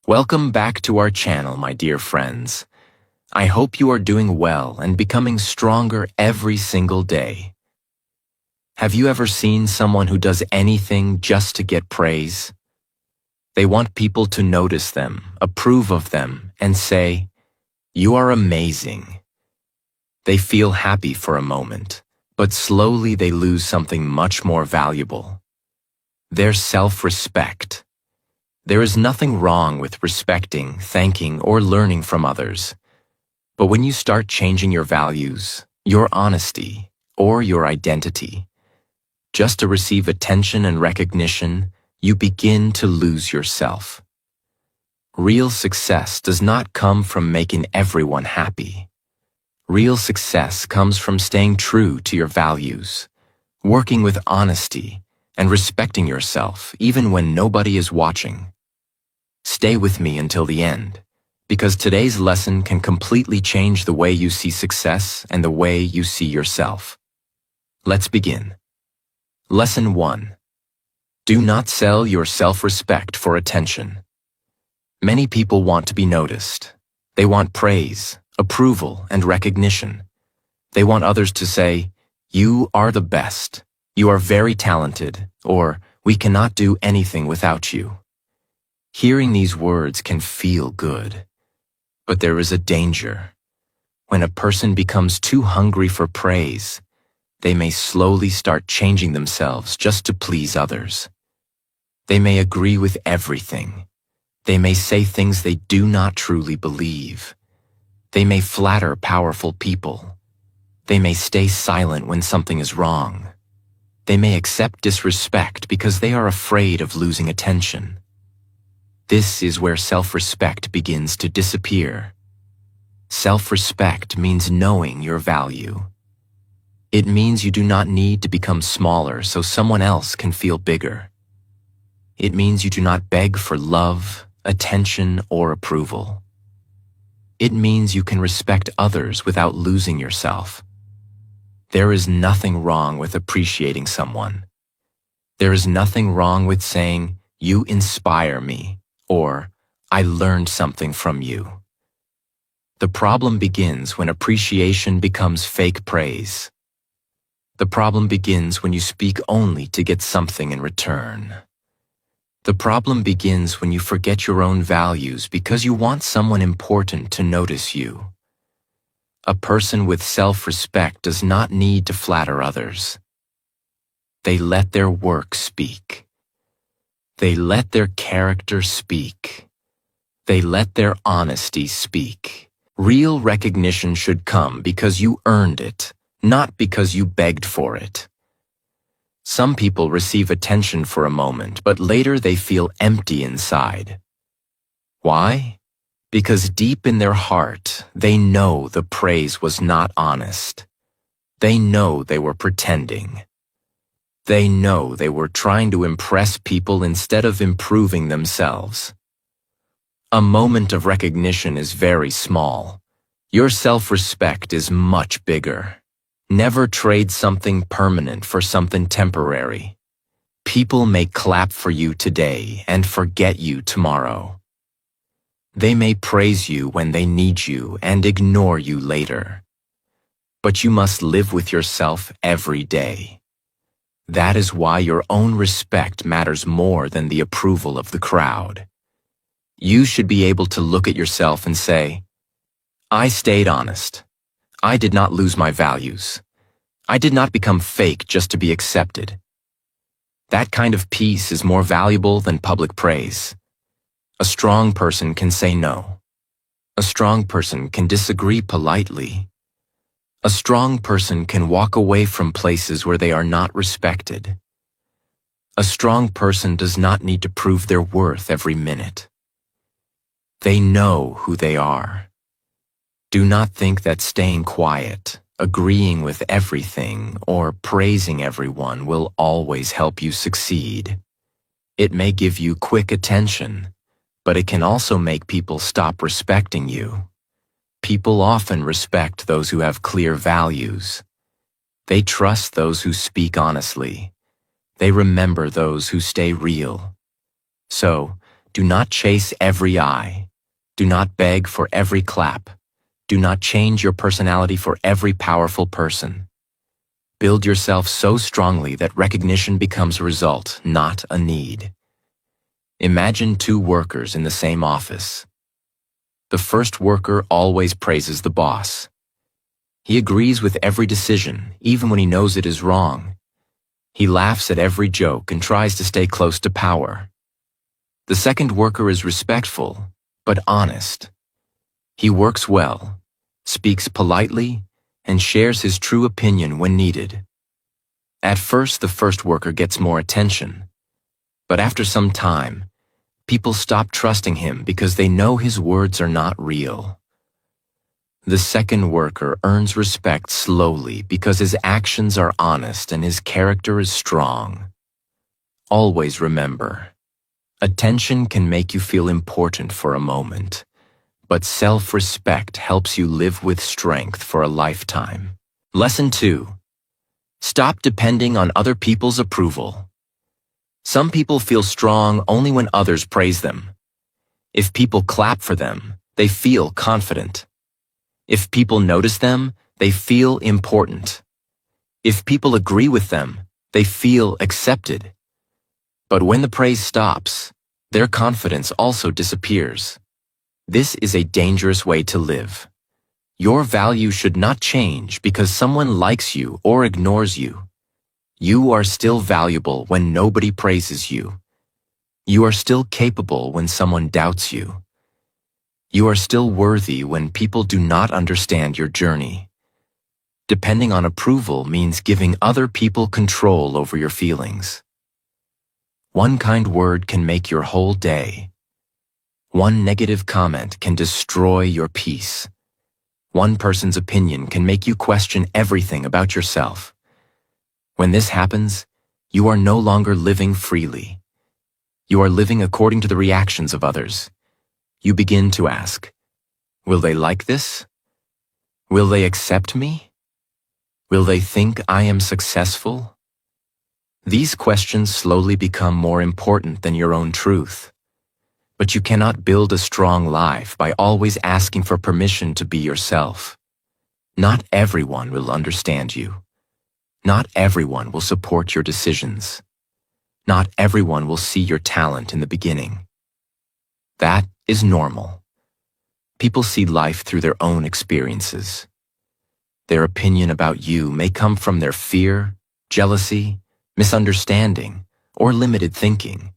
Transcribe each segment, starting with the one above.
Welcome back to our channel, my dear friends. I hope you are doing well and becoming stronger every single day. Have you ever seen someone who does anything just to get praise? They want people to notice them, approve of them, and say, "You are amazing." They feel happy for a moment, but slowly they lose something much more valuable: their self-respect. There is nothing wrong with respecting, thanking, or learning from others. But when you start changing your values, your honesty, or your identity, just to receive attention and recognition, you begin to lose yourself. Real success does not come from making everyone happy. Real success comes from staying true to your values, working with honesty, and respecting yourself even when nobody is watching. Stay with me until the end, because today's lesson can completely change the way you see success and the way you see yourself. Let's begin. Lesson 1. Do not sell your self-respect for attention. Many people want to be noticed. They want praise, approval, and recognition. They want others to say, "You are the best," "You are very talented," or "We cannot do anything without you." Hearing these words can feel good, but there is a danger. When a person becomes too hungry for praise, they may slowly start changing themselves just to please others. They may agree with everything. They may say things they do not truly believe. They may flatter powerful people. They may stay silent when something is wrong. They may accept disrespect because they are afraid of losing attention. This is where self-respect begins to disappear. Self-respect means knowing your value. It means you do not need to become smaller so someone else can feel bigger. It means you do not beg for love, attention, or approval. It means you can respect others without losing yourself. There is nothing wrong with appreciating someone. There is nothing wrong with saying, "You inspire me," or "I learned something from you." The problem begins when appreciation becomes fake praise. The problem begins when you speak only to get something in return. The problem begins when you forget your own values because you want someone important to notice you. A person with self-respect does not need to flatter others. They let their work speak. They let their character speak. They let their honesty speak. Real recognition should come because you earned it, not because you begged for it. Some people receive attention for a moment, but later they feel empty inside. Why? Because deep in their heart, they know the praise was not honest. They know they were pretending. They know they were trying to impress people instead of improving themselves. A moment of recognition is very small. Your self-respect is much bigger. Never trade something permanent for something temporary. People may clap for you today and forget you tomorrow. They may praise you when they need you and ignore you later. But you must live with yourself every day. That is why your own respect matters more than the approval of the crowd. You should be able to look at yourself and say, "I stayed honest. I did not lose my values. I did not become fake just to be accepted." That kind of peace is more valuable than public praise. A strong person can say no. A strong person can disagree politely. A strong person can walk away from places where they are not respected. A strong person does not need to prove their worth every minute. They know who they are. Do not think that staying quiet, agreeing with everything, or praising everyone will always help you succeed. It may give you quick attention, but it can also make people stop respecting you. People often respect those who have clear values. They trust those who speak honestly. They remember those who stay real. So, Do not chase every eye. Do not beg for every clap. Do not change your personality for every powerful person. Build yourself so strongly that recognition becomes a result, not a need. Imagine two workers in the same office. The first worker always praises the boss. He agrees with every decision, even when he knows it is wrong. He laughs at every joke and tries to stay close to power. The second worker is respectful, but honest. He works well, speaks politely, and shares his true opinion when needed. At first, the first worker gets more attention, but after some time, people stop trusting him because they know his words are not real. The second worker earns respect slowly because his actions are honest and his character is strong. Always remember, attention can make you feel important for a moment, but self-respect helps you live with strength for a lifetime. Lesson 2. Stop depending on other people's approval. Some people feel strong only when others praise them. If people clap for them, they feel confident. If people notice them, they feel important. If people agree with them, they feel accepted. But when the praise stops, their confidence also disappears. This is a dangerous way to live. Your value should not change because someone likes you or ignores you. You are still valuable when nobody praises you. You are still capable when someone doubts you. You are still worthy when people do not understand your journey. Depending on approval means giving other people control over your feelings. One kind word can make your whole day. One negative comment can destroy your peace. One person's opinion can make you question everything about yourself. When this happens, you are no longer living freely. You are living according to the reactions of others. You begin to ask, will they like this? Will they accept me? Will they think I am successful? These questions slowly become more important than your own truth. But you cannot build a strong life by always asking for permission to be yourself. Not everyone will understand you. Not everyone will support your decisions. Not everyone will see your talent in the beginning. That is normal. People see life through their own experiences. Their opinion about you may come from their fear, jealousy, misunderstanding, or limited thinking.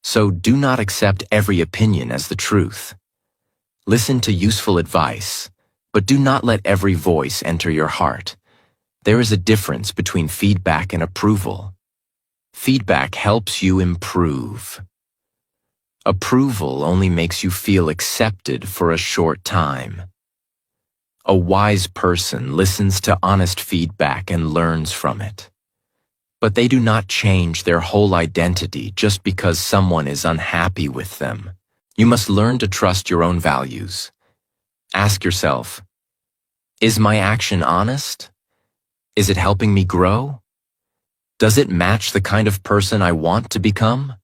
So do not accept every opinion as the truth. Listen to useful advice, but do not let every voice enter your heart. There is a difference between feedback and approval. Feedback helps you improve. Approval only makes you feel accepted for a short time. A wise person listens to honest feedback and learns from it. But they do not change their whole identity just because someone is unhappy with them. You must learn to trust your own values. Ask yourself, is my action honest? Is it helping me grow? Does it match the kind of person I want to become?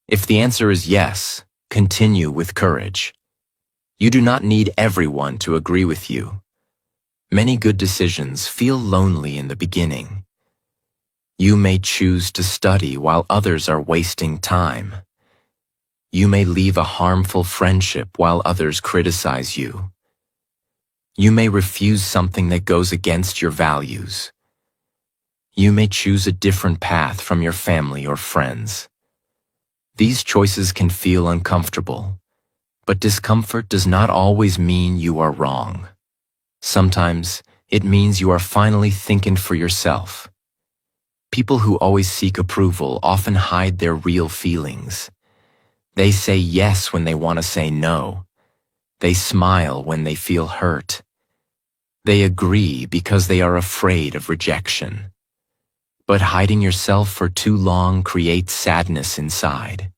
If the answer is yes, continue with courage. You do not need everyone to agree with you. Many good decisions feel lonely in the beginning. You may choose to study while others are wasting time. You may leave a harmful friendship while others criticize you. You may refuse something that goes against your values. You may choose a different path from your family or friends. These choices can feel uncomfortable, but discomfort does not always mean you are wrong. Sometimes it means you are finally thinking for yourself. People who always seek approval often hide their real feelings. They say yes when they want to say no. They smile when they feel hurt. They agree because they are afraid of rejection. But hiding yourself for too long creates sadness inside.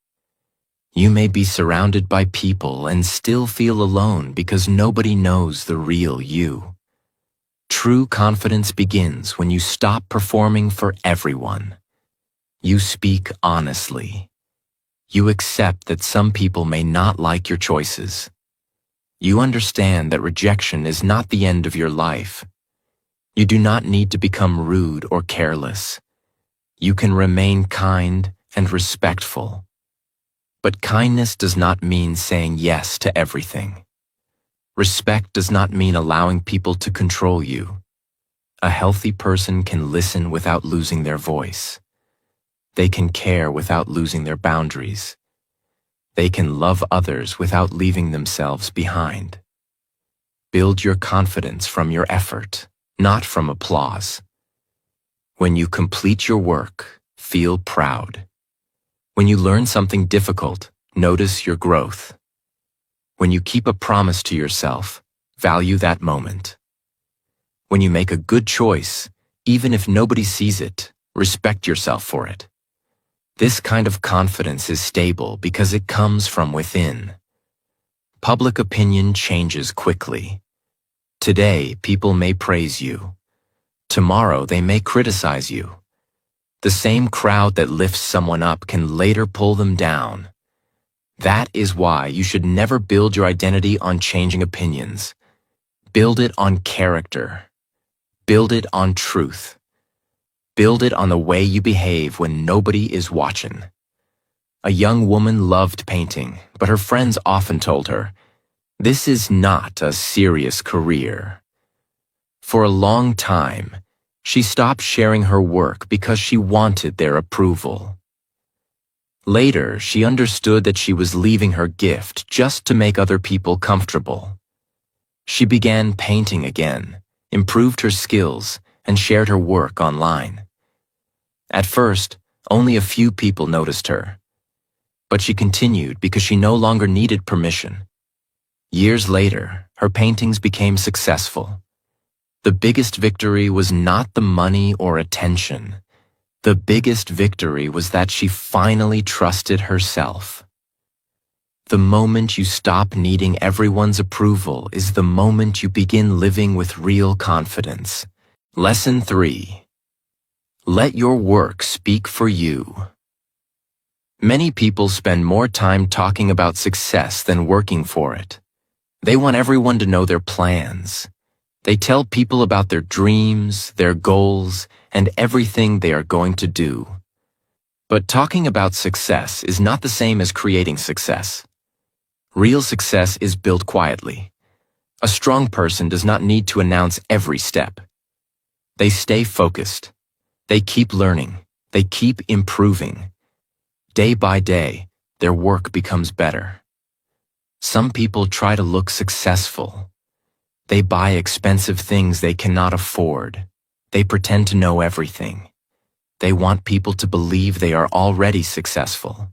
You may be surrounded by people and still feel alone because nobody knows the real you. True confidence begins when you stop performing for everyone. You speak honestly. You accept that some people may not like your choices. You understand that rejection is not the end of your life. You do not need to become rude or careless. You can remain kind and respectful. But kindness does not mean saying yes to everything. Respect does not mean allowing people to control you. A healthy person can listen without losing their voice. They can care without losing their boundaries. They can love others without leaving themselves behind. Build your confidence from your effort, not from applause. When you complete your work, feel proud. When you learn something difficult, notice your growth. When you keep a promise to yourself, value that moment. When you make a good choice, even if nobody sees it, respect yourself for it. This kind of confidence is stable because it comes from within. Public opinion changes quickly. Today, people may praise you. Tomorrow, they may criticize you. The same crowd that lifts someone up can later pull them down. That is why you should never build your identity on changing opinions. Build it on character. Build it on truth. Build it on the way you behave when nobody is watching. A young woman loved painting, but her friends often told her, "This is not a serious career." For a long time, she stopped sharing her work because she wanted their approval. Later, she understood that she was leaving her gift just to make other people comfortable. She began painting again, improved her skills, and shared her work online. At first, only a few people noticed her. But she continued because she no longer needed permission. Years later, her paintings became successful. The biggest victory was not the money or attention. The biggest victory was that she finally trusted herself. The moment you stop needing everyone's approval is the moment you begin living with real confidence. Lesson 3. Let your work speak for you. Many people spend more time talking about success than working for it. They want everyone to know their plans. They tell people about their dreams, their goals, and everything they are going to do. But talking about success is not the same as creating success. Real success is built quietly. A strong person does not need to announce every step. They stay focused. They keep learning. They keep improving. Day by day, their work becomes better. Some people try to look successful. They buy expensive things they cannot afford. They pretend to know everything. They want people to believe they are already successful.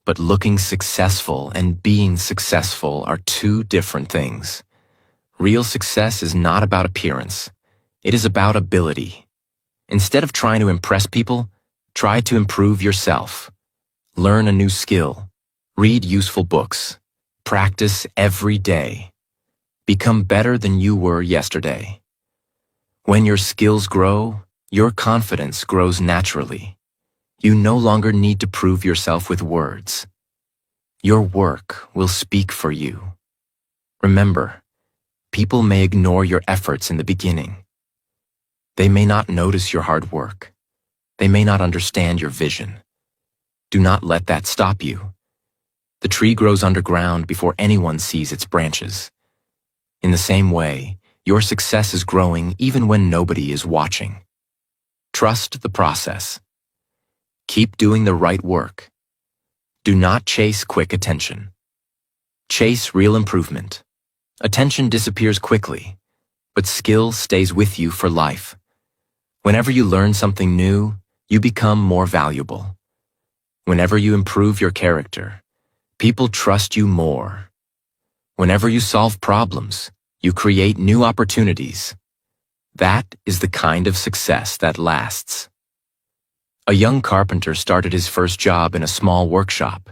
But looking successful and being successful are two different things. Real success is not about appearance. It is about ability. Instead of trying to impress people, try to improve yourself. Learn a new skill. Read useful books. Practice every day. Become better than you were yesterday. When your skills grow, your confidence grows naturally. You no longer need to prove yourself with words. Your work will speak for you. Remember, people may ignore your efforts in the beginning. They may not notice your hard work. They may not understand your vision. Do not let that stop you. The tree grows underground before anyone sees its branches. In the same way, your success is growing even when nobody is watching. Trust the process. Keep doing the right work. Do not chase quick attention. Chase real improvement. Attention disappears quickly, but skill stays with you for life. Whenever you learn something new, you become more valuable. Whenever you improve your character, people trust you more. Whenever you solve problems, you create new opportunities. That is the kind of success that lasts. A young carpenter started his first job in a small workshop.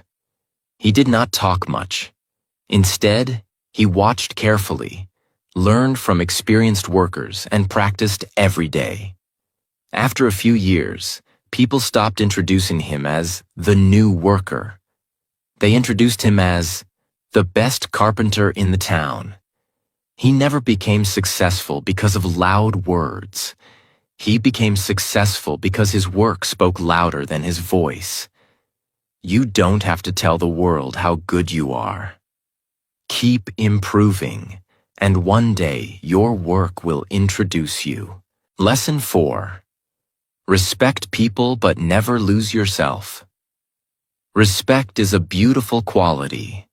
He did not talk much. Instead, he watched carefully, learned from experienced workers, and practiced every day. After a few years, people stopped introducing him as the new worker They introduced him as the best carpenter in the town. He never became successful because of loud words. He became successful because his work spoke louder than his voice. You don't have to tell the world how good you are. Keep improving, and one day your work will introduce you. Lesson 4. Respect people but never lose yourself. Respect is a beautiful quality.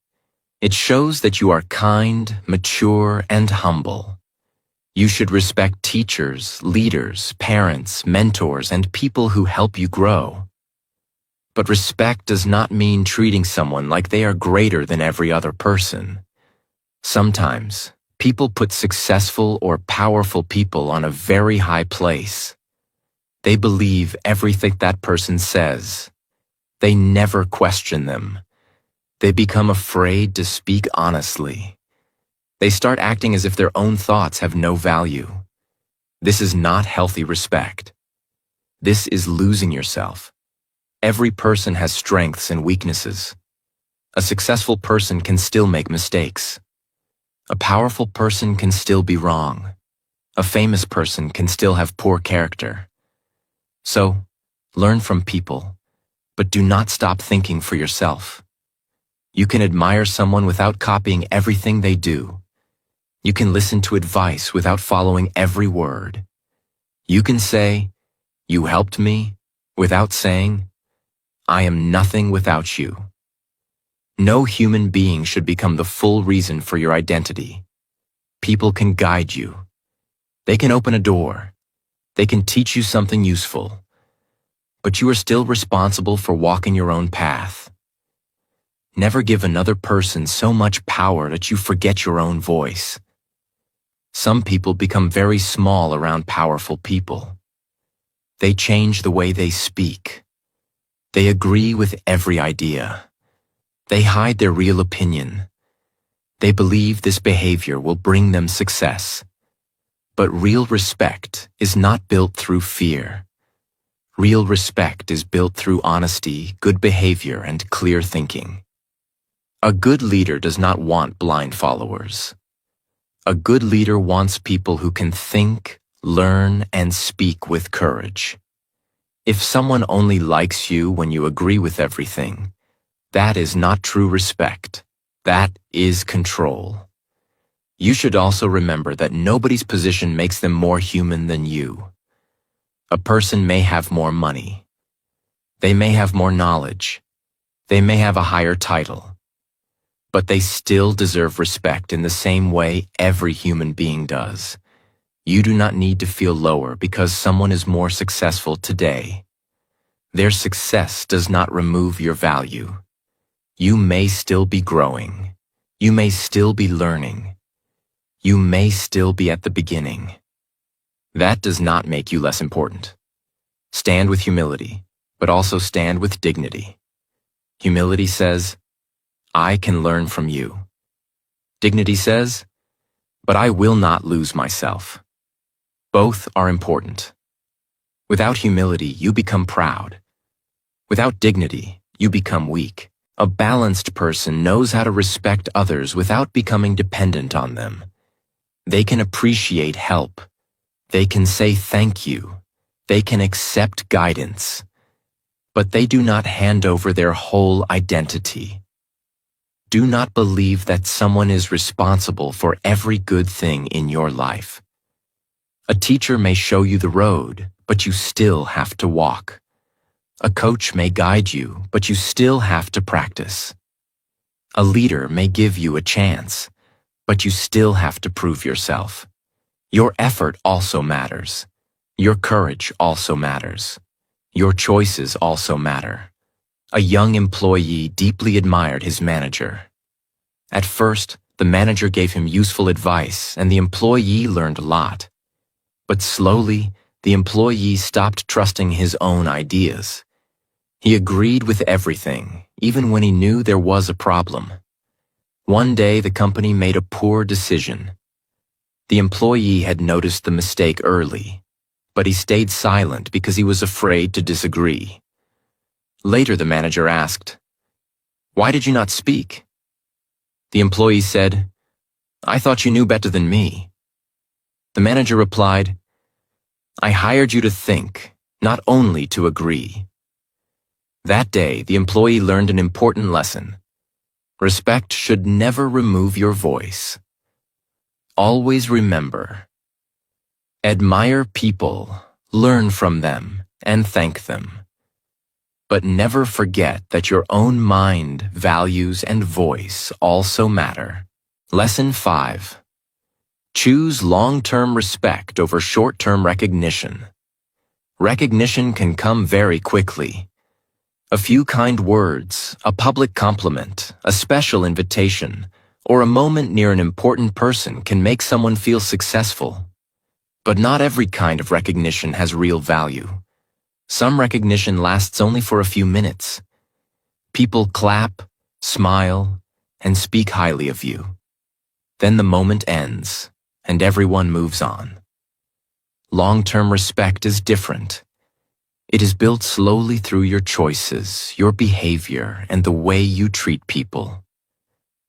It shows that you are kind, mature, and humble. You should respect teachers, leaders, parents, mentors, and people who help you grow. But respect does not mean treating someone like they are greater than every other person. Sometimes, people put successful or powerful people on a very high place. They believe everything that person says. They never question them. They become afraid to speak honestly. They start acting as if their own thoughts have no value. This is not healthy respect. This is losing yourself. Every person has strengths and weaknesses. A successful person can still make mistakes. A powerful person can still be wrong. A famous person can still have poor character. So, learn from people, but do not stop thinking for yourself. You can admire someone without copying everything they do. You can listen to advice without following every word. You can say, "You helped me," without saying, "I am nothing without you." No human being should become the full reason for your identity. People can guide you. They can open a door. They can teach you something useful. But you are still responsible for walking your own path. Never give another person so much power that you forget your own voice. Some people become very small around powerful people. They change the way they speak. They agree with every idea. They hide their real opinion. They believe this behavior will bring them success. But real respect is not built through fear. Real respect is built through honesty, good behavior, and clear thinking. A good leader does not want blind followers. A good leader wants people who can think, learn, and speak with courage. If someone only likes you when you agree with everything, that is not true respect. That is control. You should also remember that nobody's position makes them more human than you. A person may have more money. They may have more knowledge. They may have a higher title. But they still deserve respect in the same way every human being does. You do not need to feel lower because someone is more successful today. Their success does not remove your value. You may still be growing. You may still be learning. You may still be at the beginning. That does not make you less important. Stand with humility, but also stand with dignity. Humility says, "I can learn from you." Dignity says, "But I will not lose myself." Both are important. Without humility, you become proud. Without dignity, you become weak. A balanced person knows how to respect others without becoming dependent on them. They can appreciate help. They can say thank you. They can accept guidance. But they do not hand over their whole identity. Do not believe that someone is responsible for every good thing in your life. A teacher may show you the road, but you still have to walk. A coach may guide you, but you still have to practice. A leader may give you a chance, but you still have to prove yourself. Your effort also matters. Your courage also matters. Your choices also matter. A young employee deeply admired his manager. At first, the manager gave him useful advice, and the employee learned a lot. But slowly, the employee stopped trusting his own ideas. He agreed with everything, even when he knew there was a problem. One day, the company made a poor decision. The employee had noticed the mistake early, but he stayed silent because he was afraid to disagree. Later, the manager asked, Why did you not speak? The employee said, I thought you knew better than me. The manager replied, I hired you to think, not only to agree. That day, the employee learned an important lesson. Respect should never remove your voice. Always remember, admire people, learn from them, and thank them. But never forget that your own mind, values, and voice also matter. Lesson 5. Choose long-term respect over short-term recognition. Recognition can come very quickly. A few kind words, a public compliment, a special invitation, or a moment near an important person can make someone feel successful. But not every kind of recognition has real value. Some recognition lasts only for a few minutes. People clap, smile, and speak highly of you. Then the moment ends, and everyone moves on. Long-term respect is different. It is built slowly through your choices, your behavior, and the way you treat people.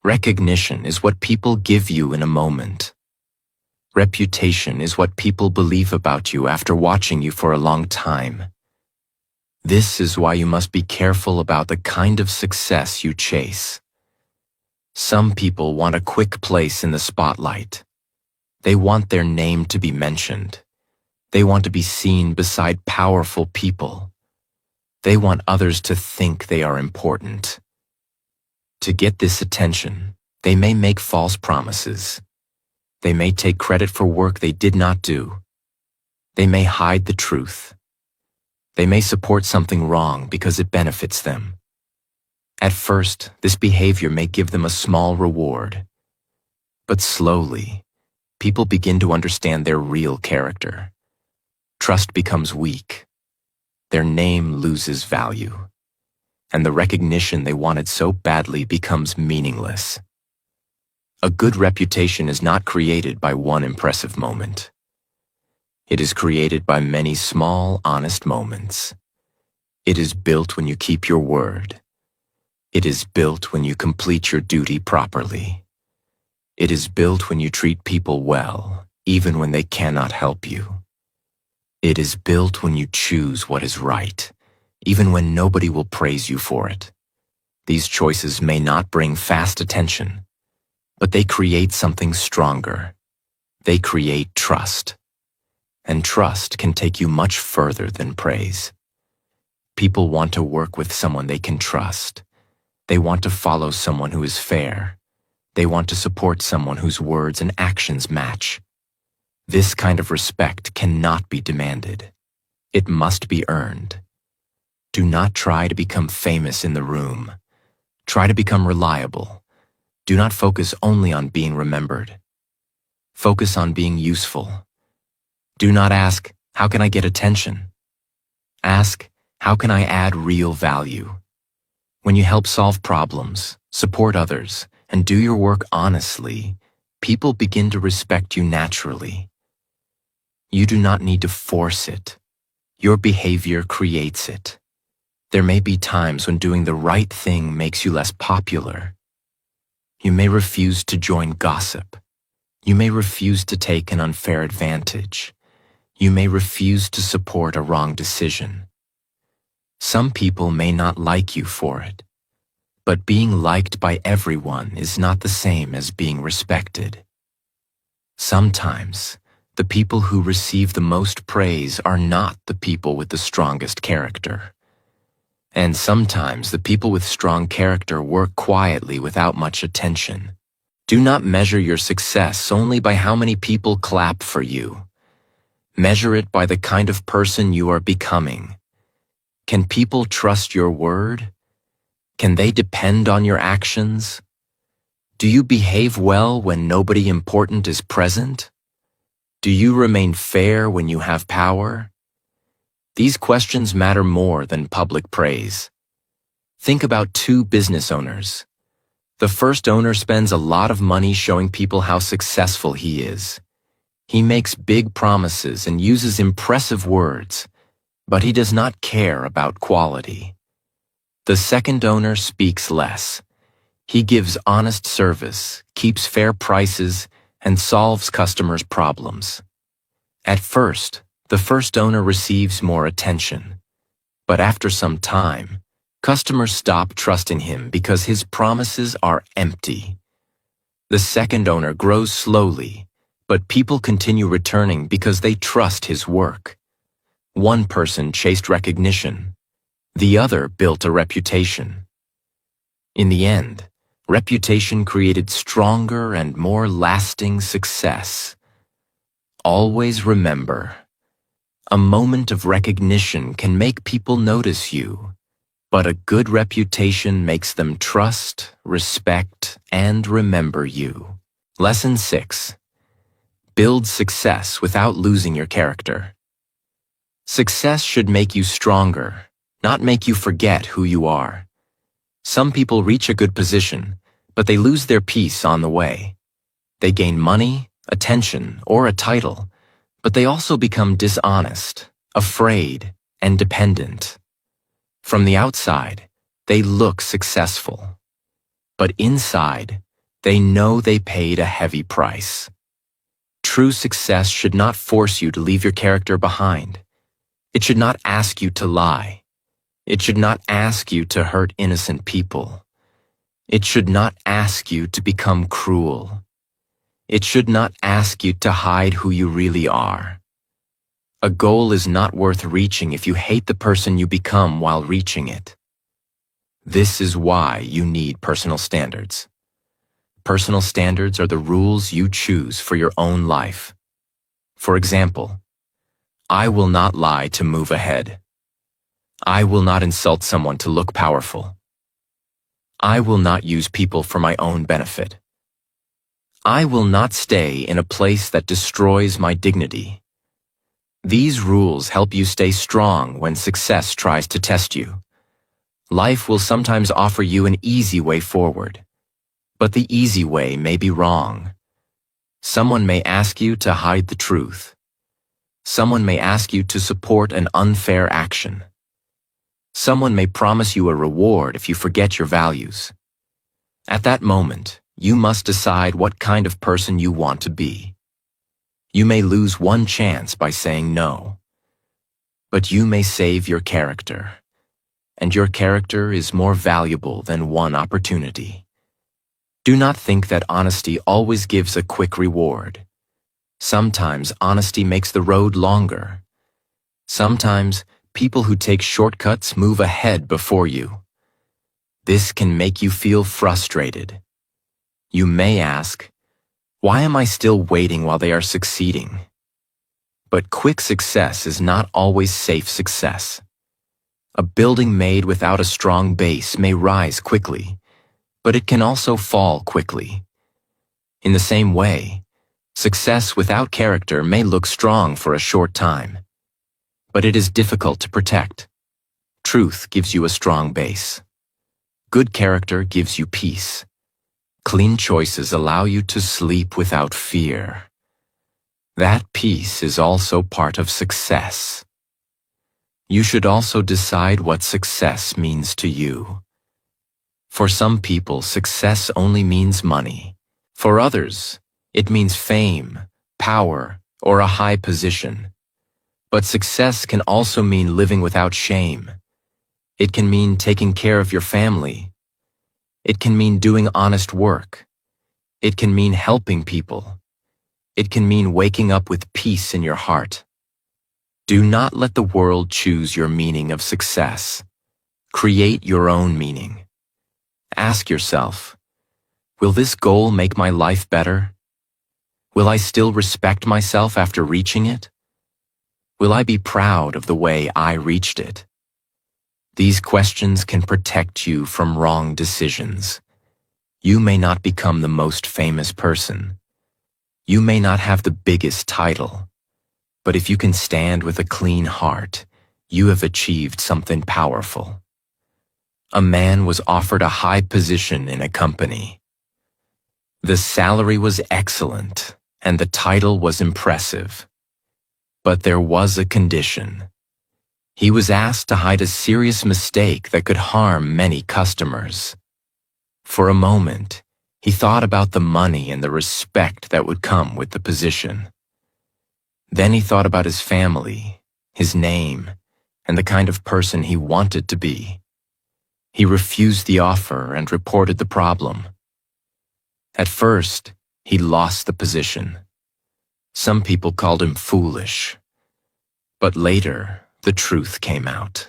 Recognition is what people give you in a moment. Reputation is what people believe about you after watching you for a long time. This is why you must be careful about the kind of success you chase. Some people want a quick place in the spotlight. They want their name to be mentioned. They want to be seen beside powerful people. They want others to think they are important. To get this attention, they may make false promises. They may take credit for work they did not do. They may hide the truth. They may support something wrong because it benefits them. At first, this behavior may give them a small reward. But slowly, people begin to understand their real character. Trust becomes weak. Their name loses value. And the recognition they wanted so badly becomes meaningless. A good reputation is not created by one impressive moment. It is created by many small, honest moments. It is built when you keep your word. It is built when you complete your duty properly. It is built when you treat people well, even when they cannot help you. It is built when you choose what is right, even when nobody will praise you for it. These choices may not bring fast attention, but they create something stronger. They create trust. And trust can take you much further than praise. People want to work with someone they can trust. They want to follow someone who is fair. They want to support someone whose words and actions match. This kind of respect cannot be demanded. It must be earned. Do not try to become famous in the room. Try to become reliable. Do not focus only on being remembered. Focus on being useful. Do not ask, how can I get attention? Ask, how can I add real value? When you help solve problems, support others, and do your work honestly, people begin to respect you naturally. You do not need to force it. Your behavior creates it. There may be times when doing the right thing makes you less popular. You may refuse to join gossip. You may refuse to take an unfair advantage. You may refuse to support a wrong decision. Some people may not like you for it, but being liked by everyone is not the same as being respected. Sometimes, the people who receive the most praise are not the people with the strongest character. And sometimes the people with strong character work quietly without much attention. Do not measure your success only by how many people clap for you. Measure it by the kind of person you are becoming. Can people trust your word? Can they depend on your actions? Do you behave well when nobody important is present? Do you remain fair when you have power? These questions matter more than public praise. Think about two business owners. The first owner spends a lot of money showing people how successful he is. He makes big promises and uses impressive words, but he does not care about quality. The second owner speaks less. He gives honest service, keeps fair prices, and solves customers' problems. At first, the first owner receives more attention. But after some time, customers stop trusting him because his promises are empty. The second owner grows slowly, but people continue returning because they trust his work. One person chased recognition. The other built a reputation. In the end, reputation created stronger and more lasting success. Always remember, a moment of recognition can make people notice you, but a good reputation makes them trust, respect, and remember you. Lesson 6. Build success without losing your character. Success should make you stronger, not make you forget who you are. Some people reach a good position, but they lose their peace on the way. They gain money, attention, or a title, but they also become dishonest, afraid, and dependent. From the outside, they look successful. But inside, they know they paid a heavy price. True success should not force you to leave your character behind. It should not ask you to lie. It should not ask you to hurt innocent people. It should not ask you to become cruel. It should not ask you to hide who you really are. A goal is not worth reaching if you hate the person you become while reaching it. This is why you need personal standards. Personal standards are the rules you choose for your own life. For example, I will not lie to move ahead. I will not insult someone to look powerful. I will not use people for my own benefit. I will not stay in a place that destroys my dignity. These rules help you stay strong when success tries to test you. Life will sometimes offer you an easy way forward, but the easy way may be wrong. Someone may ask you to hide the truth. Someone may ask you to support an unfair action. Someone may promise you a reward if you forget your values. At that moment, you must decide what kind of person you want to be. You may lose one chance by saying no, but you may save your character, and your character is more valuable than one opportunity. Do not think that honesty always gives a quick reward. Sometimes honesty makes the road longer. Sometimes people who take shortcuts move ahead before you. This can make you feel frustrated. You may ask, why am I still waiting while they are succeeding? But quick success is not always safe success. A building made without a strong base may rise quickly, but it can also fall quickly. In the same way, success without character may look strong for a short time, but it is difficult to protect. Truth gives you a strong base. Good character gives you peace. Clean choices allow you to sleep without fear. That peace is also part of success. You should also decide what success means to you. For some people, success only means money. For others, it means fame, power, or a high position. But success can also mean living without shame. It can mean taking care of your family. It can mean doing honest work. It can mean helping people. It can mean waking up with peace in your heart. Do not let the world choose your meaning of success. Create your own meaning. Ask yourself, will this goal make my life better? Will I still respect myself after reaching it? Will I be proud of the way I reached it? These questions can protect you from wrong decisions. You may not become the most famous person. You may not have the biggest title. But if you can stand with a clean heart, you have achieved something powerful. A man was offered a high position in a company. The salary was excellent, and the title was impressive. But there was a condition. He was asked to hide a serious mistake that could harm many customers. For a moment, he thought about the money and the respect that would come with the position. Then he thought about his family, his name, and the kind of person he wanted to be. He refused the offer and reported the problem. At first, he lost the position. Some people called him foolish. But later, the truth came out.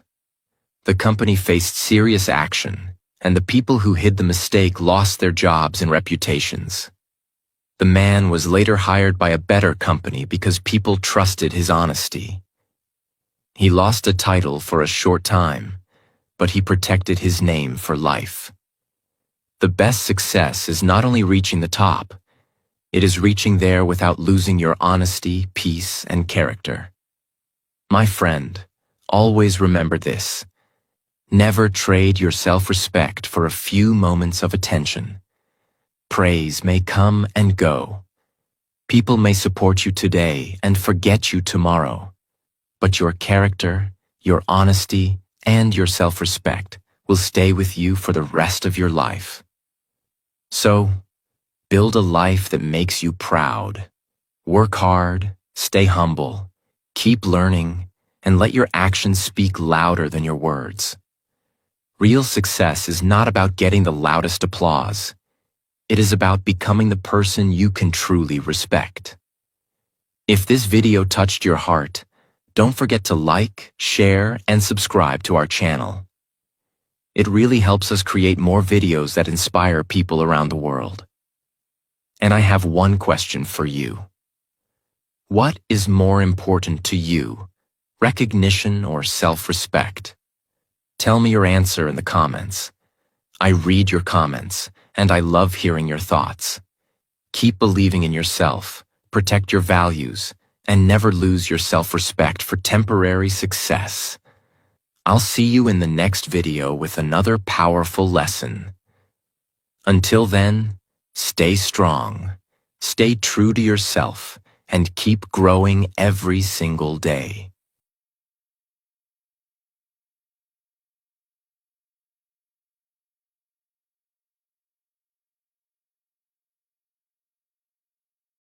The company faced serious action, and the people who hid the mistake lost their jobs and reputations. The man was later hired by a better company because people trusted his honesty. He lost a title for a short time, but he protected his name for life. The best success is not only reaching the top, it is reaching there without losing your honesty, peace, and character. My friend, always remember this. Never trade your self-respect for a few moments of attention. Praise may come and go. People may support you today and forget you tomorrow. But your character, your honesty, and your self-respect will stay with you for the rest of your life. So, build a life that makes you proud. Work hard, stay humble, keep learning, and let your actions speak louder than your words. Real success is not about getting the loudest applause. It is about becoming the person you can truly respect. If this video touched your heart, don't forget to like, share, and subscribe to our channel. It really helps us create more videos that inspire people around the world. And I have one question for you. What is more important to you, recognition or self-respect? Tell me your answer in the comments. I read your comments, and I love hearing your thoughts. Keep believing in yourself, protect your values, and never lose your self-respect for temporary success. I'll see you in the next video with another powerful lesson. Until then, stay strong, stay true to yourself, and keep growing every single day.